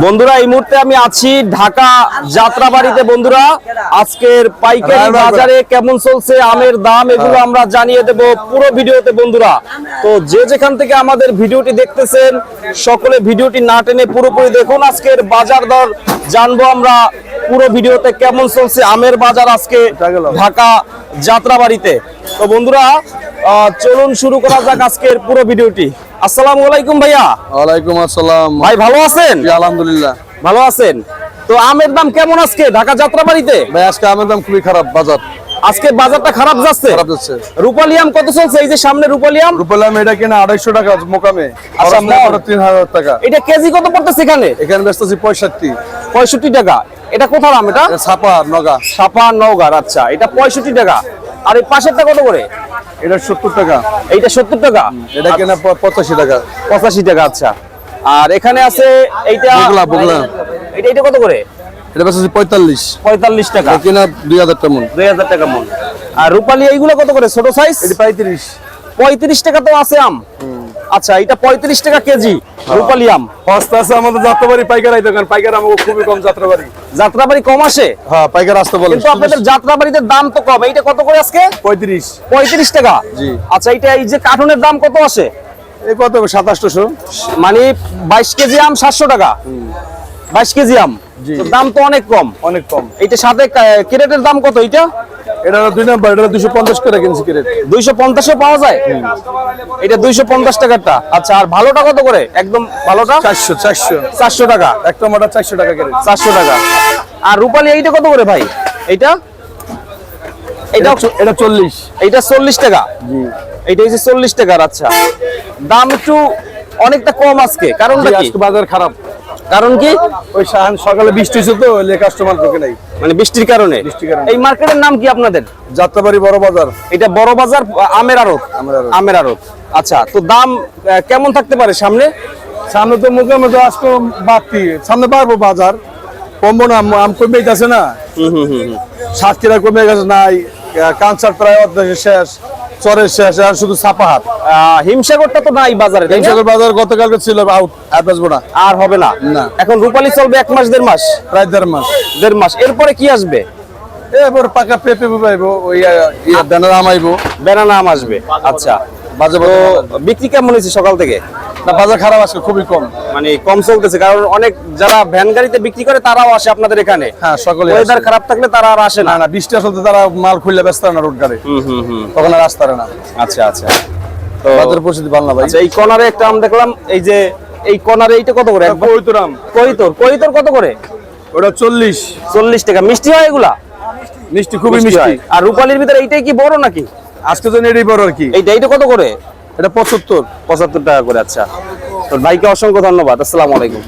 বন্ধুরা এই মুহূর্তে আমি আছি ঢাকা যাত্রাবাড়িতে। বন্ধুরা আজকের পাইকারি বাজারে কেমন চলছে আমের দাম এগুলো আমরা জানিয়ে দেব পুরো ভিডিওতে। বন্ধুরা তো যে যেখান থেকে আমাদের ভিডিওটি দেখতেছেন সকলে ভিডিওটি না টেনে পুরোপুরি দেখুন। আজকের বাজার দর জানবো আমরা পুরো ভিডিওতে কেমন চলছে আমের বাজার আজকে ঢাকা যাত্রাবাড়িতে। তো বন্ধুরা চলুন শুরু করা যাক আজকের পুরো ভিডিওটি। আসসালামু আলাইকুম ভাইয়া। ওয়ালাইকুম আসসালাম। ভাই ভালো আছেন? আলহামদুলিল্লাহ ভালো আছেন। তো আমের দাম কেমন আজকে ঢাকা যাত্রাবাড়িতে? ভাই আজকে আমের দাম খুবই খারাপ, বাজার আজকে বাজারটা খারাপ যাচ্ছে। রূপালী আম কত চলছে? এই যে সামনে রূপালী আম, রূপালী আম এটা কিনা 250 টাকা মোকামে। আচ্ছা 3000 টাকা। এটা কেজি কত পড়তেছে এখানে? এখানে বেচতেছি 65 টাকা। এটা কোথার আম? এটা ছাপা নগা। ছাপা নওগাঁর। আচ্ছা এটা 65 টাকা। আর এই পাশেরটা কত করে? এটা 70 টাকা। এইটা 70 টাকা। এটা কিনা 85 টাকা। 85 টাকা। আচ্ছা আর এখানে আছে এইটা বগলা। এটা কত করে? এটা বেচতেছি 45 টাকা। কিনা 2000 টাকা মন। 2000 টাকা মন। আর রূপালী এইগুলো কত করে ছোট সাইজ? এটা 35 টাকা তো আছে আম। আচ্ছা এটা 35 টাকা কেজি রূপালী আম। সস্তা আছে আমাদের যাত্রাবাড়ি পাইকারি দোকান। পাইকারি আম খুবই কম যাত্রাবাড়ি। যাত্রাবাড়ি কম আসে? হ্যাঁ পাইকারি আসতে বলে। কিন্তু আপনাদের যাত্রাবাড়িতে দাম তো কম। এইটা কত করে আজকে? 35 টাকা। জি। আচ্ছা এইটা এই যে কার্টুনের দাম কত আসে? এই কত 2700। মানে 22 কেজি আম 700 টাকা। 22 কেজি আম। তো দাম তো অনেক কম। অনেক কম। এইটা সাথে ক্যারেটের দাম কত? এইটা এটা 2 নাম্বার। এটা 250 করে কিনছি ক্যারেট। 250 এ পাওয়া যায়? এটা 250 টাকাটা। আচ্ছা আর ভালোটা কত করে? একদম ভালোটা 400 টাকা। এক টমেটো 400 টাকা ক্যারেট। 400 টাকা। আর রূপালী এইটা কত করে ভাই? এইটা এটা 40। এইটা 40 টাকা। জি। এইটা হচ্ছে 40 টাকার। আচ্ছা দাম একটু অনেকটা কম আজকে। কারণটা কি? আজকে বাজার খারাপ। কারণ কি? ওই সকালে বৃষ্টি হয়েছে তো ওই কাস্টমার ঢোকে নাই। মানে বৃষ্টির কারণে। এই মার্কেটের নাম কি আপনাদের? যাত্রাবাড়ি বড় বাজার। এটা বড় বাজার আমের আড়ত। আমের আড়ত। আচ্ছা তো দাম কেমন থাকতে পারে সামনে? সামনে তো মুখে তো আজকে বাড়তি। সামনে পারবো বাজার কমবো না। আম কমে গেছে না। সাতক্ষীরা কমে গেছে নাই। কাঁচার প্রায় অর্ধেক শেষ। চরের শেষ। আর শুধু ছাপাহাট। হিমসাগরটা তো নাই বাজারে। হিমসাগর বাজার গতকালকে ছিল আউট। আর বেচবো না। আর হবে না। এখন রূপালী চলবে 1 মাস 1.5 মাস। প্রায় 1.5 মাস। 1.5 মাস। এরপরে কি আসবে? এরপর পাকা পেঁপে পাইবো। ওই ব্যানানা আম আইবো। ব্যানানা আম আসবে। আচ্ছা বাজার বিক্রি কেমন হয়েছে সকাল থেকে? না বাজার খারাপ আজকে খুবই কম। মানে কম চলতেছে কারণ অনেক যারা ভ্যান গাড়িতে বিক্রি করে তারাও আসে আপনাদের এখানে। হ্যাঁ সকলে। ওয়েদার খারাপ থাকলে তারা আর আসে না। না বৃষ্টি আসলে তারা মাল খুললে ব্যস্ত না রোড গাড়ি। তখন আর আসতে পারে না। আচ্ছা আচ্ছা। তো বাজার পরিস্থিতি ভালো না ভাই। আচ্ছা এই কর্নারে একটা আম দেখলাম। এই যে এই কর্নারে এইটা কত করে? কৈতর আম। কৈতর কত করে? ওটা 40 টাকা। মিষ্টি হয় এগুলা? মিষ্টি খুবই মিষ্টি। আর রূপালীর ভিতরে এইটাই কি বড় নাকি? আজকে তো এটাই বড় আর কি। এইটা কত করে? এটা 75 টাকা করে। আচ্ছা তোর ভাইকে অসংখ্য ধন্যবাদ। আসসালামু আলাইকুম।